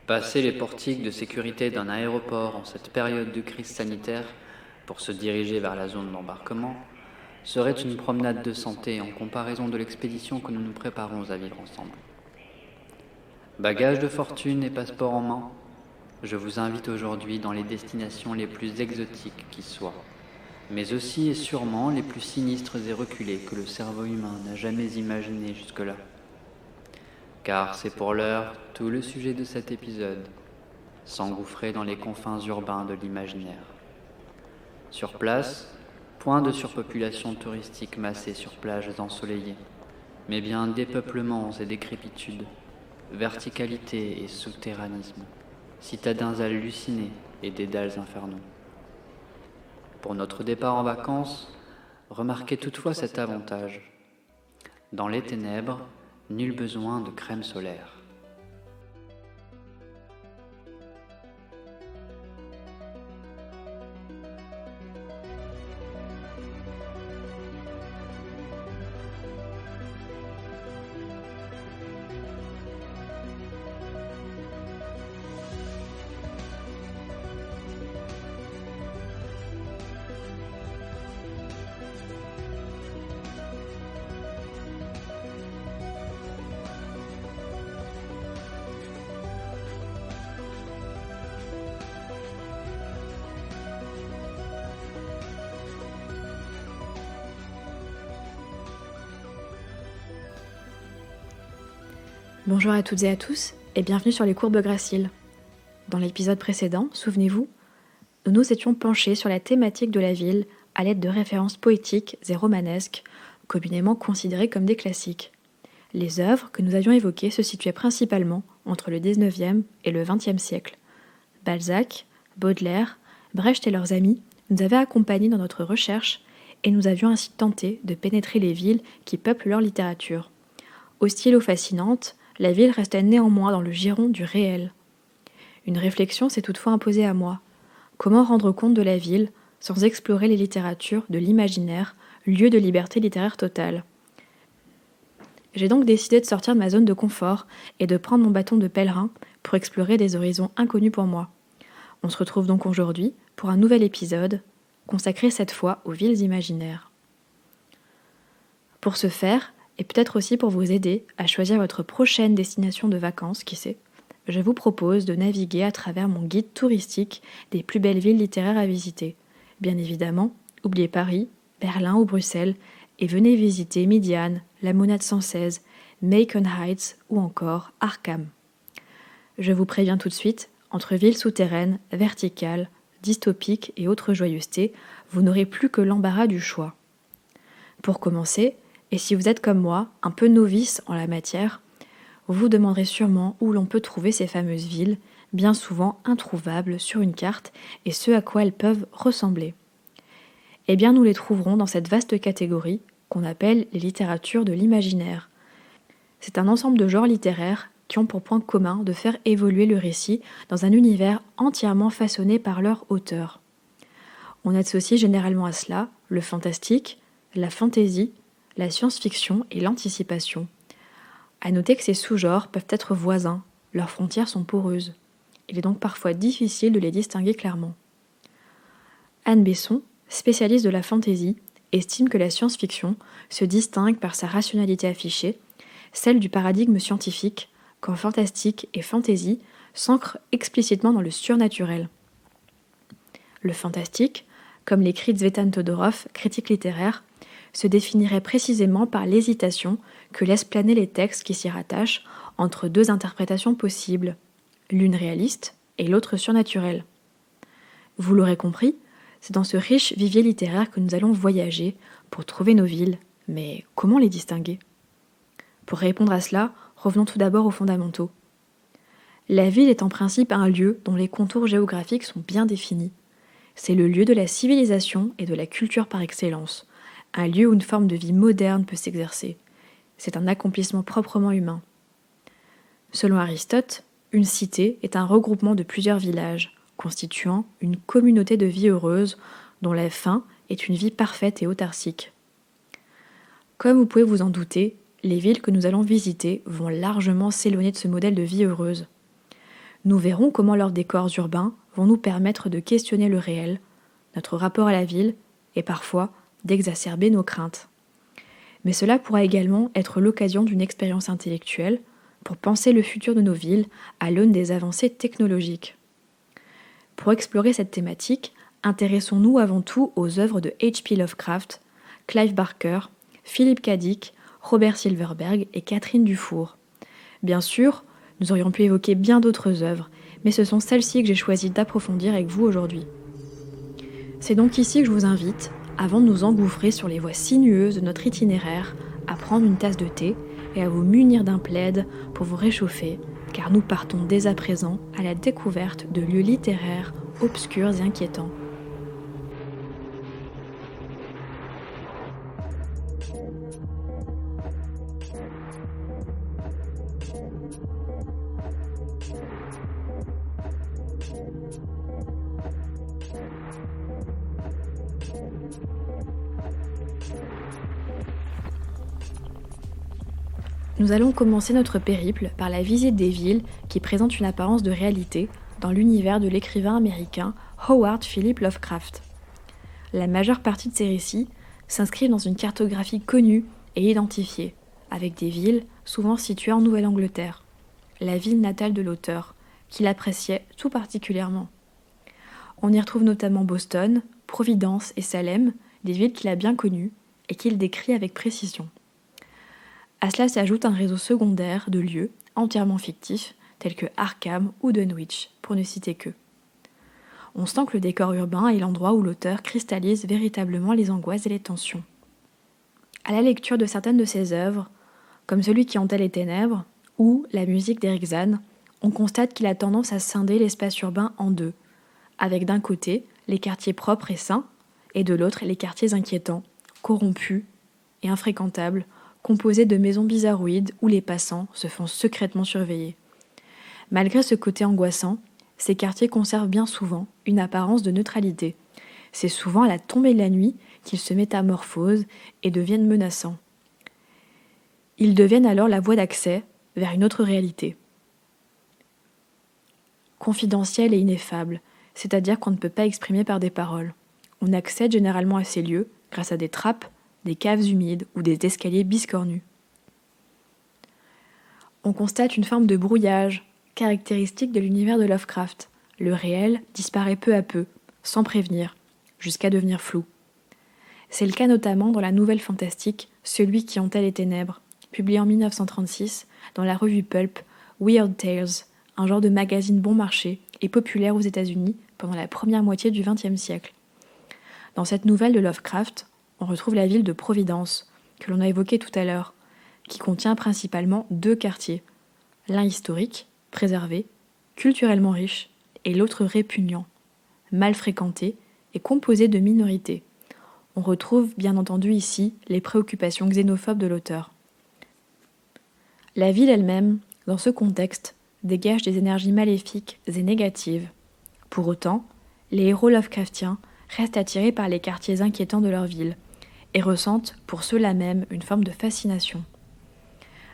Passer les portiques de sécurité d'un aéroport en cette période de crise sanitaire pour se diriger vers la zone d'embarquement serait une promenade de santé en comparaison de l'expédition que nous nous préparons à vivre ensemble. Bagages de fortune et passeport en main, je vous invite aujourd'hui dans les destinations les plus exotiques qui soient, mais aussi et sûrement les plus sinistres et reculées que le cerveau humain n'a jamais imaginées jusque-là. Car c'est pour l'heure tout le sujet de cet épisode, s'engouffrer dans les confins urbains de l'imaginaire. Sur place, point de surpopulation touristique massée sur plages ensoleillées, mais bien dépeuplements et décrépitudes, verticalité et souterranisme, citadins hallucinés et dédales infernaux. Pour notre départ en vacances, remarquez toutefois cet avantage. Dans les ténèbres, nul besoin de crème solaire. Bonjour à toutes et à tous et bienvenue sur les courbes graciles. Dans l'épisode précédent, souvenez-vous, nous nous étions penchés sur la thématique de la ville à l'aide de références poétiques et romanesques, communément considérées comme des classiques. Les œuvres que nous avions évoquées se situaient principalement entre le XIXe et le XXe siècle. Balzac, Baudelaire, Brecht et leurs amis nous avaient accompagnés dans notre recherche et nous avions ainsi tenté de pénétrer les villes qui peuplent leur littérature. Hostile ou fascinante, la ville restait néanmoins dans le giron du réel. Une réflexion s'est toutefois imposée à moi. Comment rendre compte de la ville sans explorer les littératures de l'imaginaire, lieu de liberté littéraire totale ? J'ai donc décidé de sortir de ma zone de confort et de prendre mon bâton de pèlerin pour explorer des horizons inconnus pour moi. On se retrouve donc aujourd'hui pour un nouvel épisode, consacré cette fois aux villes imaginaires. Pour ce faire, et peut-être aussi pour vous aider à choisir votre prochaine destination de vacances, qui sait, je vous propose de naviguer à travers mon guide touristique des plus belles villes littéraires à visiter. Bien évidemment, oubliez Paris, Berlin ou Bruxelles, et venez visiter Médiane, la Monade Sancerre, Macon Heights ou encore Arkham. Je vous préviens tout de suite, entre villes souterraines, verticales, dystopiques et autres joyeusetés, vous n'aurez plus que l'embarras du choix. Pour commencer, et si vous êtes comme moi, un peu novice en la matière, vous vous demanderez sûrement où l'on peut trouver ces fameuses villes, bien souvent introuvables sur une carte, et ce à quoi elles peuvent ressembler. Eh bien, nous les trouverons dans cette vaste catégorie qu'on appelle les littératures de l'imaginaire. C'est un ensemble de genres littéraires qui ont pour point commun de faire évoluer le récit dans un univers entièrement façonné par leur auteur. On associe généralement à cela le fantastique, la fantaisie, la science-fiction et l'anticipation. À noter que ces sous-genres peuvent être voisins, leurs frontières sont poreuses. Il est donc parfois difficile de les distinguer clairement. Anne Besson, spécialiste de la fantaisie, estime que la science-fiction se distingue par sa rationalité affichée, celle du paradigme scientifique, quand fantastique et fantaisie s'ancrent explicitement dans le surnaturel. Le fantastique, comme l'écrit Tzvetan Todorov, critique littéraire, se définirait précisément par l'hésitation que laissent planer les textes qui s'y rattachent entre deux interprétations possibles, l'une réaliste et l'autre surnaturelle. Vous l'aurez compris, c'est dans ce riche vivier littéraire que nous allons voyager pour trouver nos villes, mais comment les distinguer ? Pour répondre à cela, revenons tout d'abord aux fondamentaux. La ville est en principe un lieu dont les contours géographiques sont bien définis. C'est le lieu de la civilisation et de la culture par excellence, un lieu où une forme de vie moderne peut s'exercer. C'est un accomplissement proprement humain. Selon Aristote, une cité est un regroupement de plusieurs villages, constituant une communauté de vie heureuse dont la fin est une vie parfaite et autarcique. Comme vous pouvez vous en douter, les villes que nous allons visiter vont largement s'éloigner de ce modèle de vie heureuse. Nous verrons comment leurs décors urbains vont nous permettre de questionner le réel, notre rapport à la ville et parfois d'exacerber nos craintes. Mais cela pourra également être l'occasion d'une expérience intellectuelle pour penser le futur de nos villes à l'aune des avancées technologiques. Pour explorer cette thématique, intéressons-nous avant tout aux œuvres de H.P. Lovecraft, Clive Barker, Philip K. Dick, Robert Silverberg et Catherine Dufour. Bien sûr, nous aurions pu évoquer bien d'autres œuvres, mais ce sont celles-ci que j'ai choisi d'approfondir avec vous aujourd'hui. C'est donc ici que je vous invite, avant de nous engouffrer sur les voies sinueuses de notre itinéraire, à prendre une tasse de thé et à vous munir d'un plaid pour vous réchauffer, car nous partons dès à présent à la découverte de lieux littéraires obscurs et inquiétants. Nous allons commencer notre périple par la visite des villes qui présentent une apparence de réalité dans l'univers de l'écrivain américain Howard Philip Lovecraft. La majeure partie de ces récits s'inscrivent dans une cartographie connue et identifiée, avec des villes souvent situées en Nouvelle-Angleterre, la ville natale de l'auteur, qu'il appréciait tout particulièrement. On y retrouve notamment Boston, Providence et Salem, des villes qu'il a bien connues et qu'il décrit avec précision. À cela s'ajoute un réseau secondaire de lieux entièrement fictifs, tels que Arkham ou Dunwich, pour ne citer qu'eux. On sent que le décor urbain est l'endroit où l'auteur cristallise véritablement les angoisses et les tensions. À la lecture de certaines de ses œuvres, comme Celui qui hantait les ténèbres ou la musique d'Eric Zann, on constate qu'il a tendance à scinder l'espace urbain en deux, avec d'un côté les quartiers propres et sains, et de l'autre les quartiers inquiétants, corrompus et infréquentables, composés de maisons bizarroïdes où les passants se font secrètement surveiller. Malgré ce côté angoissant, ces quartiers conservent bien souvent une apparence de neutralité. C'est souvent à la tombée de la nuit qu'ils se métamorphosent et deviennent menaçants. Ils deviennent alors la voie d'accès vers une autre réalité. Confidentielle et ineffable, c'est-à-dire qu'on ne peut pas exprimer par des paroles. On accède généralement à ces lieux grâce à des trappes, des caves humides ou des escaliers biscornus. On constate une forme de brouillage, caractéristique de l'univers de Lovecraft. Le réel disparaît peu à peu, sans prévenir, jusqu'à devenir flou. C'est le cas notamment dans la nouvelle fantastique Celui qui hantait les ténèbres, publiée en 1936 dans la revue pulp Weird Tales, un genre de magazine bon marché et populaire aux États-Unis pendant la première moitié du XXe siècle. Dans cette nouvelle de Lovecraft, on retrouve la ville de Providence, que l'on a évoquée tout à l'heure, qui contient principalement deux quartiers, l'un historique, préservé, culturellement riche, et l'autre répugnant, mal fréquenté et composé de minorités. On retrouve bien entendu ici les préoccupations xénophobes de l'auteur. La ville elle-même, dans ce contexte, dégage des énergies maléfiques et négatives. Pour autant, les héros Lovecraftiens restent attirés par les quartiers inquiétants de leur ville, et ressentent pour ceux-là même une forme de fascination.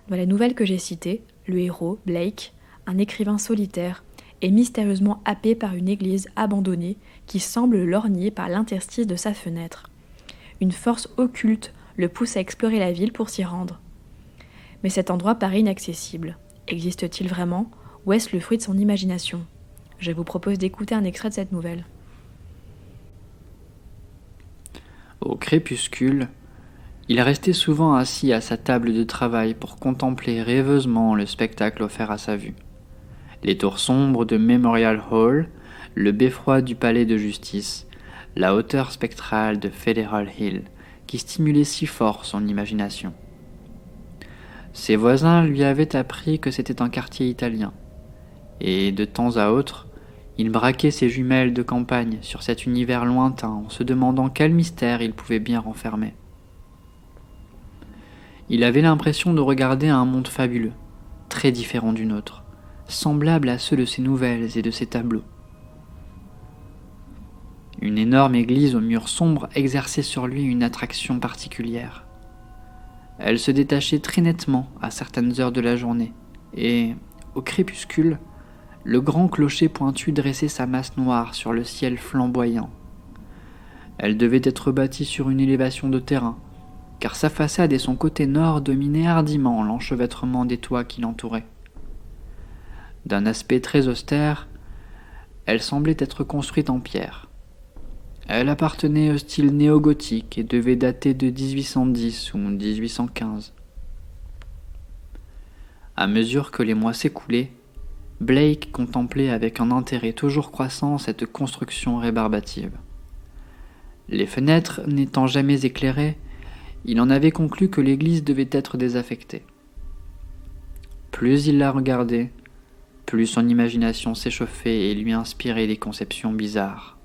Dans la nouvelle que j'ai citée, le héros, Blake, un écrivain solitaire, est mystérieusement happé par une église abandonnée qui semble lorgnée par l'interstice de sa fenêtre. Une force occulte le pousse à explorer la ville pour s'y rendre. Mais cet endroit paraît inaccessible. Existe-t-il vraiment, ou est-ce le fruit de son imagination ? Je vous propose d'écouter un extrait de cette nouvelle. Au crépuscule, il restait souvent assis à sa table de travail pour contempler rêveusement le spectacle offert à sa vue. Les tours sombres de Memorial Hall, le beffroi du palais de justice, la hauteur spectrale de Federal Hill, qui stimulait si fort son imagination. Ses voisins lui avaient appris que c'était un quartier italien, et de temps à autre, il braquait ses jumelles de campagne sur cet univers lointain en se demandant quel mystère il pouvait bien renfermer. Il avait l'impression de regarder un monde fabuleux, très différent du nôtre, semblable à ceux de ses nouvelles et de ses tableaux. Une énorme église aux murs sombres exerçait sur lui une attraction particulière. Elle se détachait très nettement à certaines heures de la journée, et, au crépuscule, le grand clocher pointu dressait sa masse noire sur le ciel flamboyant. Elle devait être bâtie sur une élévation de terrain, car sa façade et son côté nord dominaient hardiment l'enchevêtrement des toits qui l'entouraient. D'un aspect très austère, elle semblait être construite en pierre. Elle appartenait au style néo-gothique et devait dater de 1810 ou 1815. À mesure que les mois s'écoulaient, Blake contemplait avec un intérêt toujours croissant cette construction rébarbative. Les fenêtres n'étant jamais éclairées, il en avait conclu que l'église devait être désaffectée. Plus il la regardait, plus son imagination s'échauffait et lui inspirait des conceptions bizarres.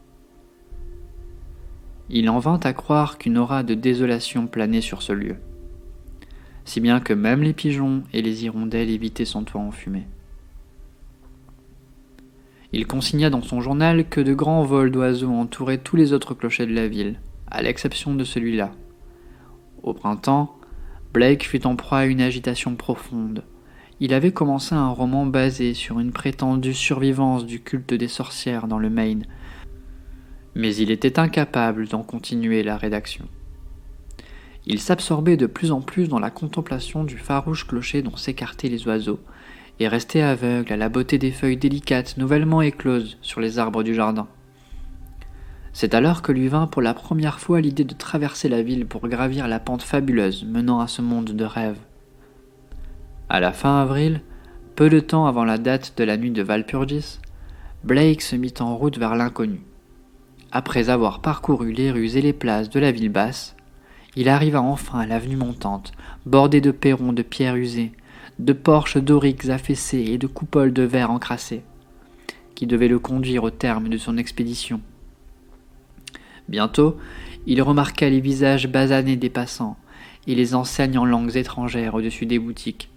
Il en vint à croire qu'une aura de désolation planait sur ce lieu, si bien que même les pigeons et les hirondelles évitaient son toit enfumé. Il consigna dans son journal que de grands vols d'oiseaux entouraient tous les autres clochers de la ville, à l'exception de celui-là. Au printemps, Blake fut en proie à une agitation profonde. Il avait commencé un roman basé sur une prétendue survivance du culte des sorcières dans le Maine, mais il était incapable d'en continuer la rédaction. Il s'absorbait de plus en plus dans la contemplation du farouche clocher dont s'écartaient les oiseaux, et restait aveugle à la beauté des feuilles délicates nouvellement écloses sur les arbres du jardin. C'est alors que lui vint pour la première fois l'idée de traverser la ville pour gravir la pente fabuleuse menant à ce monde de rêve. À la fin avril, peu de temps avant la date de la nuit de Walpurgis, Blake se mit en route vers l'inconnu. Après avoir parcouru les rues et les places de la ville basse, il arriva enfin à l'avenue montante, bordée de perrons de pierre usée, de porches doriques affaissés et de coupoles de verre encrassées, qui devaient le conduire au terme de son expédition. Bientôt, il remarqua les visages basanés des passants et les enseignes en langues étrangères au-dessus des boutiques.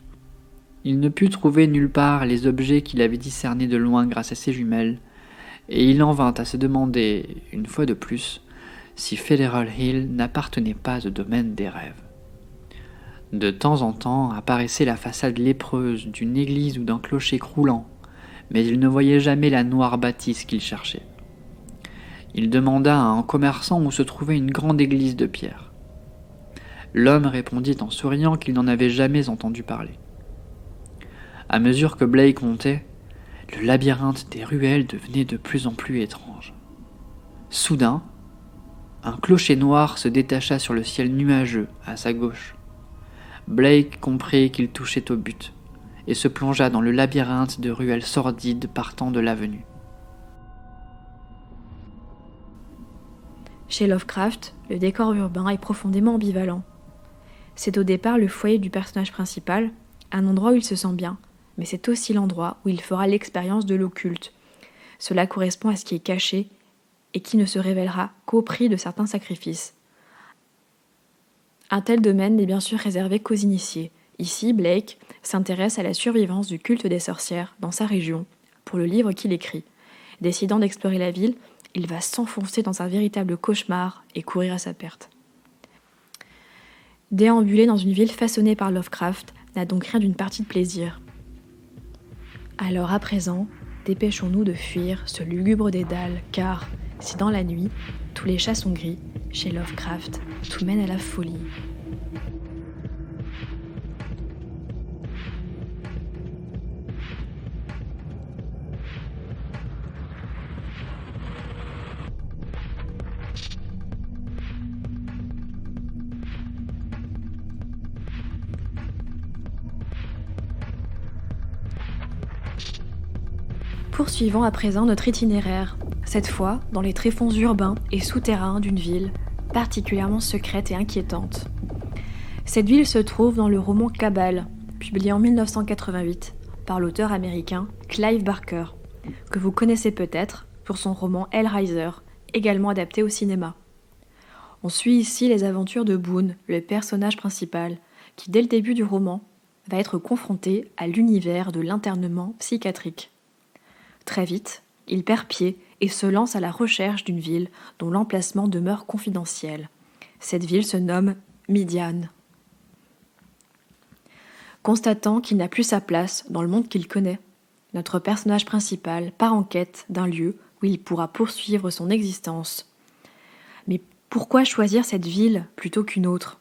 Il ne put trouver nulle part les objets qu'il avait discernés de loin grâce à ses jumelles, et il en vint à se demander, une fois de plus, si Federal Hill n'appartenait pas au domaine des rêves. De temps en temps apparaissait la façade lépreuse d'une église ou d'un clocher croulant, mais il ne voyait jamais la noire bâtisse qu'il cherchait. Il demanda à un commerçant où se trouvait une grande église de pierre. L'homme répondit en souriant qu'il n'en avait jamais entendu parler. À mesure que Blake montait, le labyrinthe des ruelles devenait de plus en plus étrange. Soudain, un clocher noir se détacha sur le ciel nuageux à sa gauche. Blake comprit qu'il touchait au but et se plongea dans le labyrinthe de ruelles sordides partant de l'avenue. Chez Lovecraft, le décor urbain est profondément ambivalent. C'est au départ le foyer du personnage principal, un endroit où il se sent bien, mais c'est aussi l'endroit où il fera l'expérience de l'occulte. Cela correspond à ce qui est caché et qui ne se révélera qu'au prix de certains sacrifices. Un tel domaine n'est bien sûr réservé qu'aux initiés. Ici, Blake s'intéresse à la survivance du culte des sorcières dans sa région, pour le livre qu'il écrit. Décidant d'explorer la ville, il va s'enfoncer dans un véritable cauchemar et courir à sa perte. Déambuler dans une ville façonnée par Lovecraft n'a donc rien d'une partie de plaisir. Alors à présent, dépêchons-nous de fuir ce lugubre dédale, car si dans la nuit, tous les chats sont gris, chez Lovecraft, tout mène à la folie. Poursuivons à présent notre itinéraire, cette fois dans les tréfonds urbains et souterrains d'une ville particulièrement secrète et inquiétante. Cette ville se trouve dans le roman Cabal, publié en 1988 par l'auteur américain Clive Barker, que vous connaissez peut-être pour son roman Hellraiser, également adapté au cinéma. On suit ici les aventures de Boone, le personnage principal, qui dès le début du roman va être confronté à l'univers de l'internement psychiatrique. Très vite, il perd pied et se lance à la recherche d'une ville dont l'emplacement demeure confidentiel. Cette ville se nomme Midian. Constatant qu'il n'a plus sa place dans le monde qu'il connaît, Notre personnage principal part en quête d'un lieu où il pourra poursuivre son existence. Mais pourquoi choisir cette ville plutôt qu'une autre ?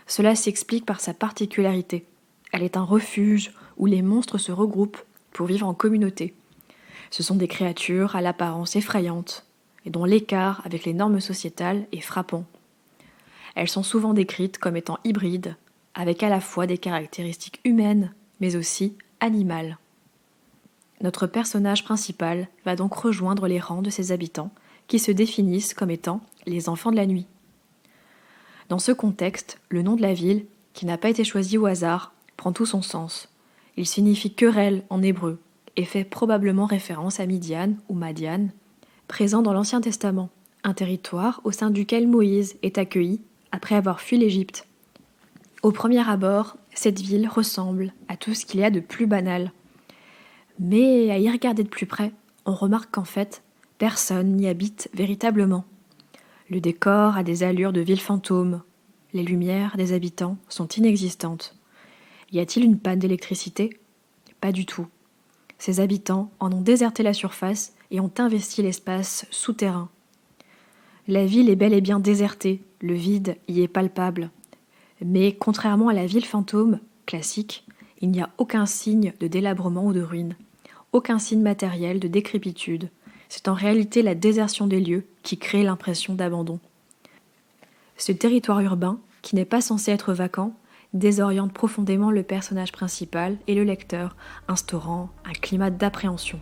Cela s'explique par sa particularité. Elle est un refuge où les monstres se regroupent pour vivre en communauté. Ce sont des créatures à l'apparence effrayante et dont l'écart avec les normes sociétales est frappant. Elles sont souvent décrites comme étant hybrides, avec à la fois des caractéristiques humaines, mais aussi animales. Notre personnage principal va donc rejoindre les rangs de ses habitants, qui se définissent comme étant les enfants de la nuit. Dans ce contexte, le nom de la ville, qui n'a pas été choisi au hasard, prend tout son sens. Il signifie querelle en hébreu et fait probablement référence à Midian ou Madian, présent dans l'Ancien Testament, un territoire au sein duquel Moïse est accueilli après avoir fui l'Égypte. Au premier abord, cette ville ressemble à tout ce qu'il y a de plus banal. Mais à y regarder de plus près, on remarque qu'en fait, personne n'y habite véritablement. Le décor a des allures de ville fantôme. Les lumières des habitants sont inexistantes. Y a-t-il une panne d'électricité ? Pas du tout. Ces habitants en ont déserté la surface et ont investi l'espace souterrain. La ville est bel et bien désertée, le vide y est palpable. Mais contrairement à la ville fantôme classique, il n'y a aucun signe de délabrement ou de ruine, aucun signe matériel de décrépitude. C'est en réalité la désertion des lieux qui crée l'impression d'abandon. Ce territoire urbain, qui n'est pas censé être vacant, désoriente profondément le personnage principal et le lecteur, instaurant un climat d'appréhension.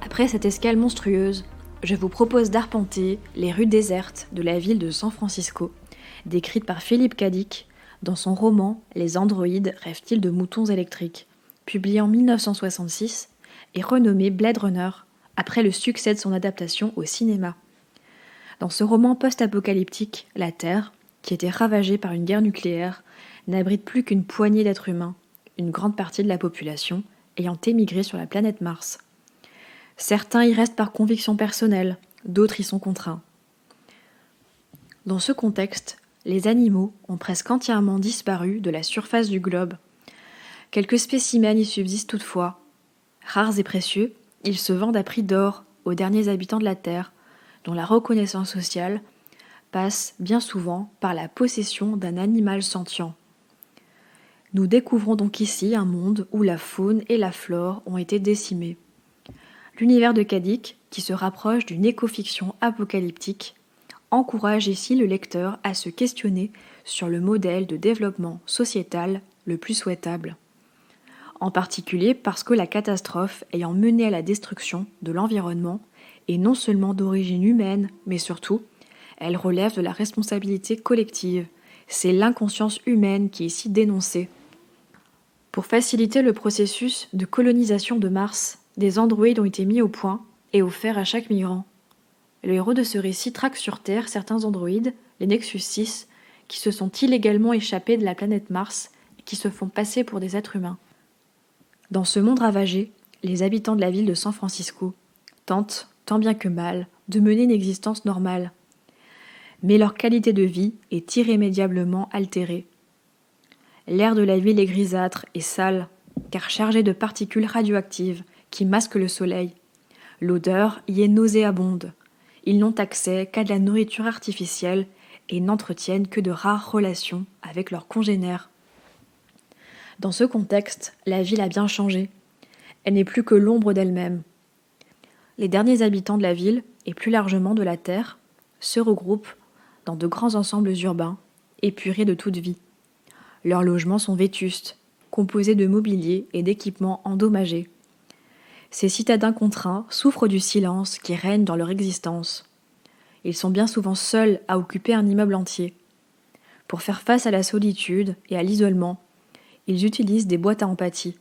Après cette escale monstrueuse, je vous propose d'arpenter les rues désertes de la ville de San Francisco, décrite par Philip K. Dick dans son roman « Les androïdes rêvent-ils de moutons électriques », publié en 1966 et renommé Blade Runner après le succès de son adaptation au cinéma. Dans ce roman post-apocalyptique, la Terre, qui était ravagée par une guerre nucléaire, n'abrite plus qu'une poignée d'êtres humains, une grande partie de la population ayant émigré sur la planète Mars. Certains y restent par conviction personnelle, d'autres y sont contraints. Dans ce contexte, les animaux ont presque entièrement disparu de la surface du globe. Quelques spécimens y subsistent toutefois. Rares et précieux, ils se vendent à prix d'or aux derniers habitants de la Terre, dont la reconnaissance sociale passe bien souvent par la possession d'un animal sentient. Nous découvrons donc ici un monde où la faune et la flore ont été décimées. L'univers de K. Dick, qui se rapproche d'une écofiction apocalyptique, encourage ici le lecteur à se questionner sur le modèle de développement sociétal le plus souhaitable. En particulier parce que la catastrophe ayant mené à la destruction de l'environnement est non seulement d'origine humaine, mais surtout, elle relève de la responsabilité collective. C'est l'inconscience humaine qui est ici dénoncée. Pour faciliter le processus de colonisation de Mars, des androïdes ont été mis au point et offerts à chaque migrant. Le héros de ce récit traque sur Terre certains androïdes, les Nexus 6, qui se sont illégalement échappés de la planète Mars et qui se font passer pour des êtres humains. Dans ce monde ravagé, les habitants de la ville de San Francisco tentent, tant bien que mal, de mener une existence normale. Mais leur qualité de vie est irrémédiablement altérée. L'air de la ville est grisâtre et sale, car chargé de particules radioactives qui masquent le soleil. L'odeur y est nauséabonde. Ils n'ont accès qu'à de la nourriture artificielle et n'entretiennent que de rares relations avec leurs congénères. Dans ce contexte, la ville a bien changé. Elle n'est plus que l'ombre d'elle-même. Les derniers habitants de la ville, et plus largement de la Terre, se regroupent dans de grands ensembles urbains, épurés de toute vie. Leurs logements sont vétustes, composés de mobilier et d'équipements endommagés. Ces citadins contraints souffrent du silence qui règne dans leur existence. Ils sont bien souvent seuls à occuper un immeuble entier. Pour faire face à la solitude et à l'isolement, ils utilisent des boîtes à empathie,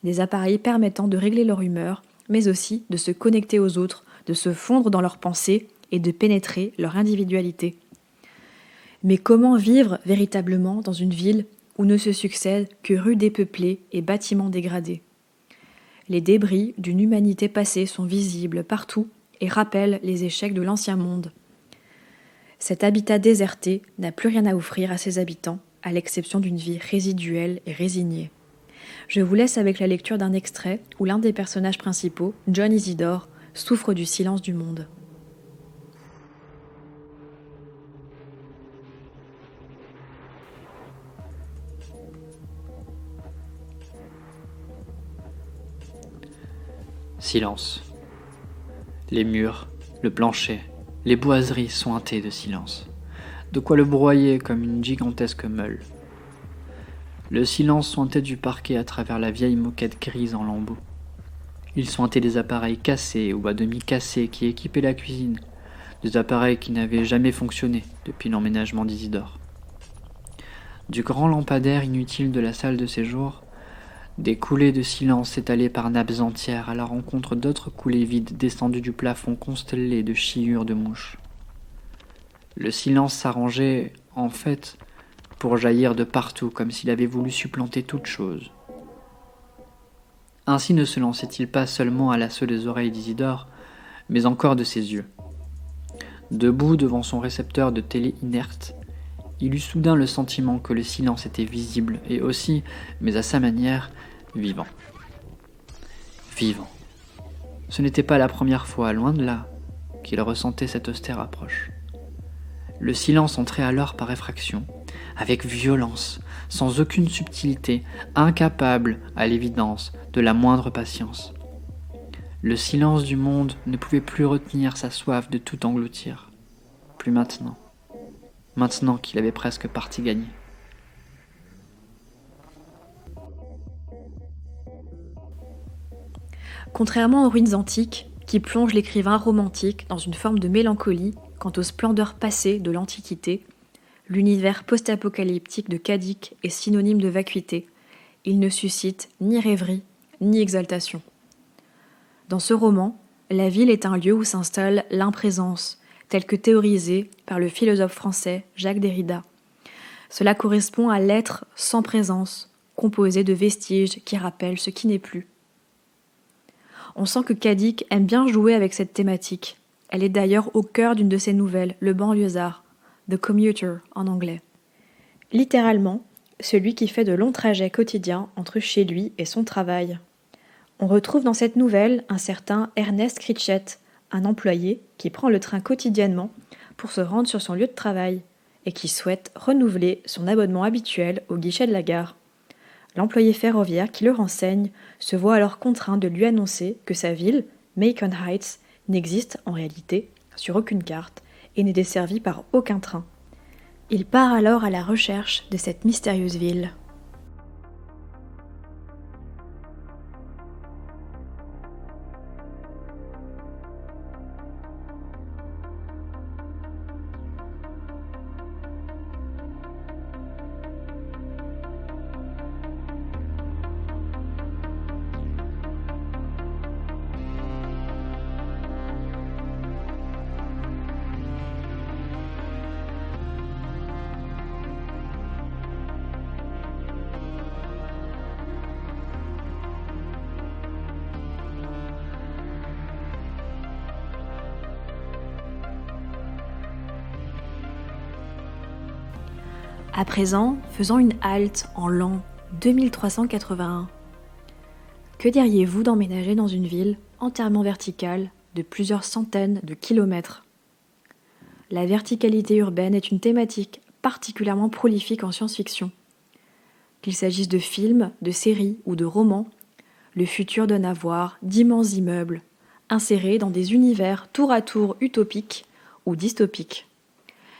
des appareils permettant de régler leur humeur, mais aussi de se connecter aux autres de se fondre dans leurs pensées et de pénétrer leur individualité. Mais comment vivre véritablement dans une ville où ne se succèdent que rues dépeuplées et bâtiments dégradés ? Les débris d'une humanité passée sont visibles partout et rappellent les échecs de l'ancien monde. Cet habitat déserté n'a plus rien à offrir à ses habitants, à l'exception d'une vie résiduelle et résignée. Je vous laisse avec la lecture d'un extrait où l'un des personnages principaux, John Isidore, souffre du silence du monde. Silence. Les murs, le plancher, les boiseries sont teintés de silence. De quoi le broyer comme une gigantesque meule. Le silence sointait du parquet à travers la vieille moquette grise en lambeaux. Il sointait des appareils cassés ou à demi cassés qui équipaient la cuisine, des appareils qui n'avaient jamais fonctionné depuis l'emménagement d'Isidore. Du grand lampadaire inutile de la salle de séjour, des coulées de silence s'étalaient par nappes entières à la rencontre d'autres coulées vides descendues du plafond constellé de chiures de mouches. Le silence s'arrangeait, en fait, pour jaillir de partout comme s'il avait voulu supplanter toute chose. Ainsi ne se lançait-il pas seulement à l'assaut des oreilles d'Isidore, mais encore de ses yeux. Debout devant son récepteur de télé inerte, il eut soudain le sentiment que le silence était visible et aussi, mais à sa manière, vivant. Vivant. Ce n'était pas la première fois, loin de là, qu'il ressentait cette austère approche. Le silence entrait alors par effraction, avec violence, sans aucune subtilité, incapable, à l'évidence, de la moindre patience. Le silence du monde ne pouvait plus retenir sa soif de tout engloutir. Plus maintenant. Maintenant qu'il avait presque partie gagnée. Contrairement aux ruines antiques, qui plongent l'écrivain romantique dans une forme de mélancolie quant aux splendeurs passées de l'Antiquité, l'univers post-apocalyptique de Cadic est synonyme de vacuité. Il ne suscite ni rêverie, ni exaltation. Dans ce roman, la ville est un lieu où s'installe l'imprésence, telle que théorisée par le philosophe français Jacques Derrida. Cela correspond à l'être sans présence, composé de vestiges qui rappellent ce qui n'est plus. On sent que Cadic aime bien jouer avec cette thématique. Elle est d'ailleurs au cœur d'une de ses nouvelles, Le banlieusard, The Commuter en anglais. Littéralement, celui qui fait de longs trajets quotidiens entre chez lui et son travail. On retrouve dans cette nouvelle un certain Ernest Critchett, un employé qui prend le train quotidiennement pour se rendre sur son lieu de travail et qui souhaite renouveler son abonnement habituel au guichet de la gare. L'employé ferroviaire qui le renseigne se voit alors contraint de lui annoncer que sa ville, Macon Heights, n'existe en réalité sur aucune carte et n'est desservie par aucun train. Il part alors à la recherche de cette mystérieuse ville. À présent, faisons une halte en l'an 2381. Que diriez-vous d'emménager dans une ville entièrement verticale de plusieurs centaines de kilomètres ? La verticalité urbaine est une thématique particulièrement prolifique en science-fiction. Qu'il s'agisse de films, de séries ou de romans, le futur donne à voir d'immenses immeubles, insérés dans des univers tour à tour utopiques ou dystopiques.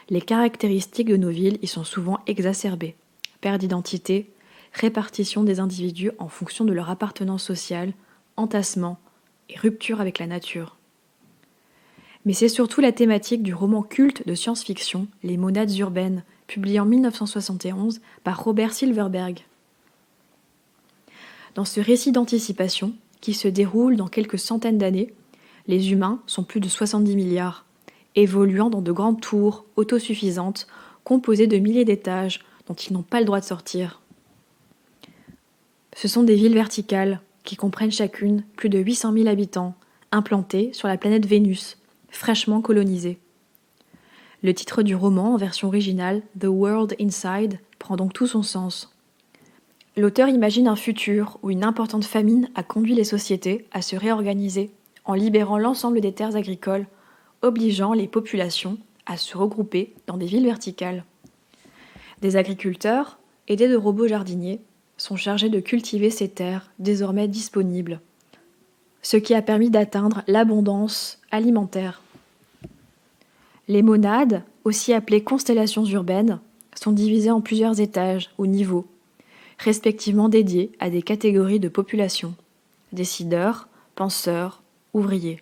Les caractéristiques de nos villes y sont souvent exacerbées. Perte d'identité, répartition des individus en fonction de leur appartenance sociale, entassement et rupture avec la nature. Mais c'est surtout la thématique du roman culte de science-fiction, Les Monades urbaines, publié en 1971 par Robert Silverberg. Dans ce récit d'anticipation, qui se déroule dans quelques centaines d'années, Les humains sont plus de 70 milliards, évoluant dans de grandes tours autosuffisantes, composées de milliers d'étages dont ils n'ont pas le droit de sortir. Ce sont des villes verticales qui comprennent chacune plus de 800 000 habitants, implantées sur la planète Vénus, fraîchement colonisée. Le titre du roman, en version originale, The World Inside, prend donc tout son sens. L'auteur imagine un futur où une importante famine a conduit les sociétés à se réorganiser en libérant l'ensemble des terres agricoles, obligeant les populations à se regrouper dans des villes verticales. Des agriculteurs, aidés de robots jardiniers, sont chargés de cultiver ces terres désormais disponibles, ce qui a permis d'atteindre l'abondance alimentaire. Les monades, aussi appelées constellations urbaines, sont divisées en plusieurs étages ou niveaux, respectivement dédiés à des catégories de population, décideurs, penseurs, ouvriers.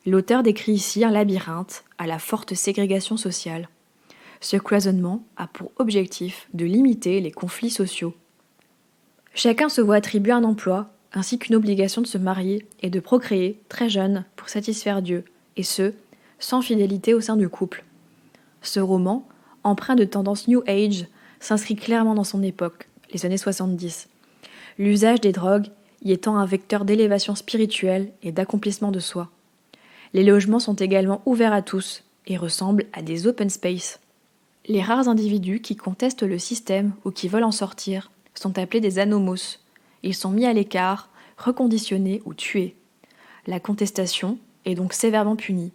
L'auteur décrit ici un labyrinthe à la forte ségrégation sociale. Ce cloisonnement a pour objectif de limiter les conflits sociaux. Chacun se voit attribuer un emploi, ainsi qu'une obligation de se marier et de procréer très jeune pour satisfaire Dieu, et ce, sans fidélité au sein du couple. Ce roman, empreint de tendance New Age, s'inscrit clairement dans son époque, les années 70. L'usage des drogues y étant un vecteur d'élévation spirituelle et d'accomplissement de soi. Les logements sont également ouverts à tous et ressemblent à des open space. Les rares individus qui contestent le système ou qui veulent en sortir sont appelés des anomos. Ils sont mis à l'écart, reconditionnés ou tués. La contestation est donc sévèrement punie.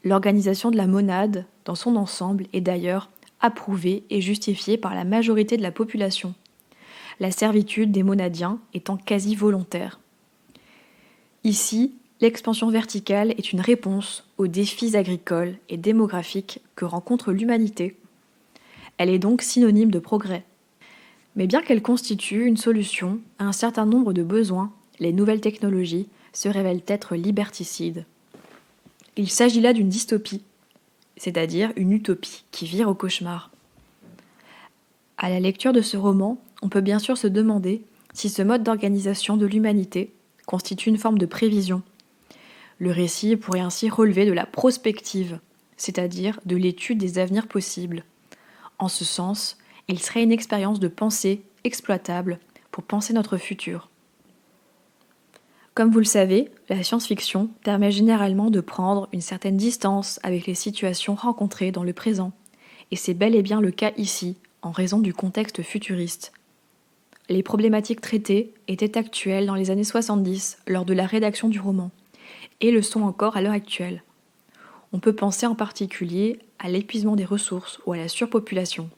L'organisation de la monade, dans son ensemble, est d'ailleurs approuvée et justifiée par la majorité de la population, la servitude des monadiens étant quasi volontaire. Ici, l'expansion verticale est une réponse aux défis agricoles et démographiques que rencontre l'humanité. Elle est donc synonyme de progrès. Mais bien qu'elle constitue une solution à un certain nombre de besoins, les nouvelles technologies se révèlent être liberticides. Il s'agit là d'une dystopie, c'est-à-dire une utopie qui vire au cauchemar. À la lecture de ce roman, on peut bien sûr se demander si ce mode d'organisation de l'humanité constitue une forme de prévision. Le récit pourrait ainsi relever de la prospective, c'est-à-dire de l'étude des avenirs possibles. En ce sens, il serait une expérience de pensée exploitable pour penser notre futur. Comme vous le savez, la science-fiction permet généralement de prendre une certaine distance avec les situations rencontrées dans le présent, et c'est bel et bien le cas ici, en raison du contexte futuriste. Les problématiques traitées étaient actuelles dans les années 70 lors de la rédaction du roman, et le sont encore à l'heure actuelle. On peut penser en particulier à l'épuisement des ressources ou à la surpopulation.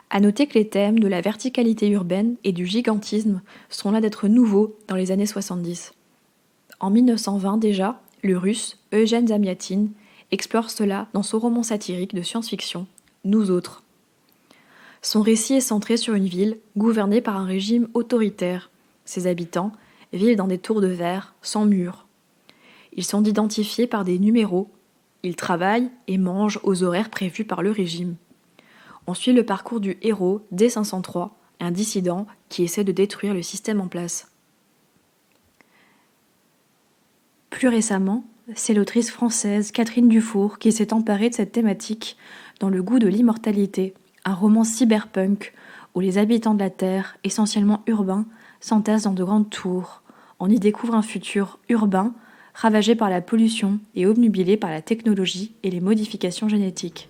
À noter que les thèmes de la verticalité urbaine et du gigantisme sont là d'être nouveaux dans les années 70. En 1920 déjà, le russe Eugène Zamyatin explore cela dans son roman satirique de science-fiction, Nous autres. Son récit est centré sur une ville gouvernée par un régime autoritaire. Ses habitants vivent dans des tours de verre, sans murs. Ils sont identifiés par des numéros. Ils travaillent et mangent aux horaires prévus par le régime. On suit le parcours du héros D503, un dissident qui essaie de détruire le système en place. Plus récemment, c'est l'autrice française Catherine Dufour qui s'est emparée de cette thématique dans Le goût de l'immortalité, un roman cyberpunk où les habitants de la Terre, essentiellement urbains, s'entassent dans de grandes tours. On y découvre un futur urbain, ravagé par la pollution et obnubilé par la technologie et les modifications génétiques.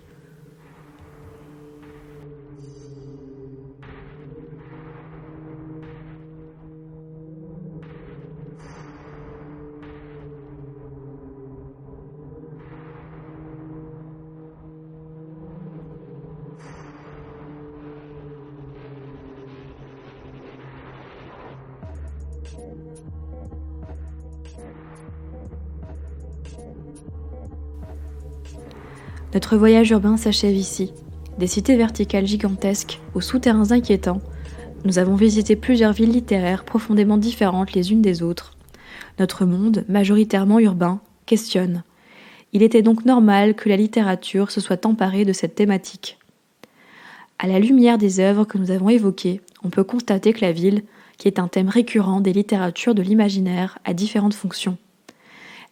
Notre voyage urbain s'achève ici. Des cités verticales gigantesques, aux souterrains inquiétants, nous avons visité plusieurs villes littéraires profondément différentes les unes des autres. Notre monde, majoritairement urbain, questionne. Il était donc normal que la littérature se soit emparée de cette thématique. À la lumière des œuvres que nous avons évoquées, on peut constater que la ville, qui est un thème récurrent des littératures de l'imaginaire, a différentes fonctions.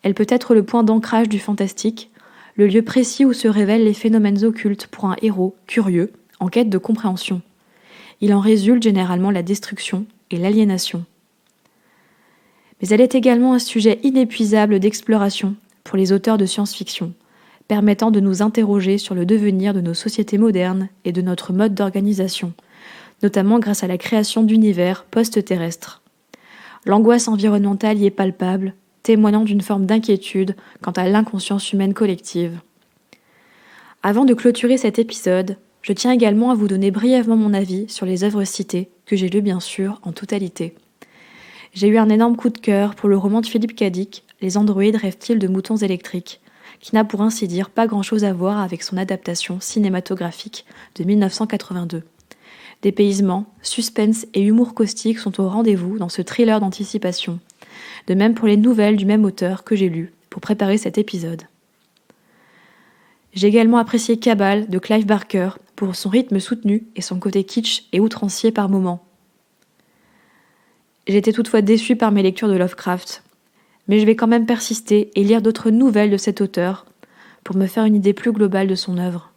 Elle peut être le point d'ancrage du fantastique, le lieu précis où se révèlent les phénomènes occultes pour un héros curieux, en quête de compréhension. Il en résulte généralement la destruction et l'aliénation. Mais elle est également un sujet inépuisable d'exploration pour les auteurs de science-fiction, permettant de nous interroger sur le devenir de nos sociétés modernes et de notre mode d'organisation, notamment grâce à la création d'univers post-terrestres. L'angoisse environnementale y est palpable, témoignant d'une forme d'inquiétude quant à l'inconscience humaine collective. Avant de clôturer cet épisode, je tiens également à vous donner brièvement mon avis sur les œuvres citées, que j'ai lues bien sûr en totalité. J'ai eu un énorme coup de cœur pour le roman de Philippe Cadic, Les androïdes rêvent-ils de moutons électriques, qui n'a pour ainsi dire pas grand-chose à voir avec son adaptation cinématographique de 1982. Dépaysement, suspense et humour caustique sont au rendez-vous dans ce thriller d'anticipation. De même pour les nouvelles du même auteur que j'ai lues pour préparer cet épisode. J'ai également apprécié Cabal de Clive Barker pour son rythme soutenu et son côté kitsch et outrancier par moments. J'ai été toutefois déçue par mes lectures de Lovecraft, mais je vais quand même persister et lire d'autres nouvelles de cet auteur pour me faire une idée plus globale de son œuvre.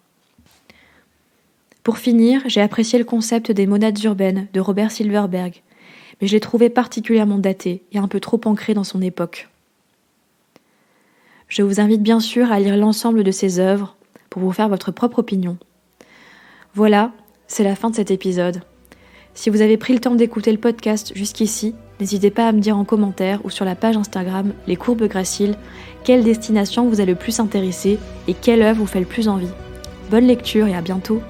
Pour finir, j'ai apprécié le concept des monades urbaines de Robert Silverberg, mais je l'ai trouvé particulièrement daté et un peu trop ancré dans son époque. Je vous invite bien sûr à lire l'ensemble de ses œuvres pour vous faire votre propre opinion. Voilà, c'est la fin de cet épisode. Si vous avez pris le temps d'écouter le podcast jusqu'ici, n'hésitez pas à me dire en commentaire ou sur la page Instagram Les Courbes Graciles quelle destination vous a le plus intéressé et quelle œuvre vous fait le plus envie. Bonne lecture et à bientôt!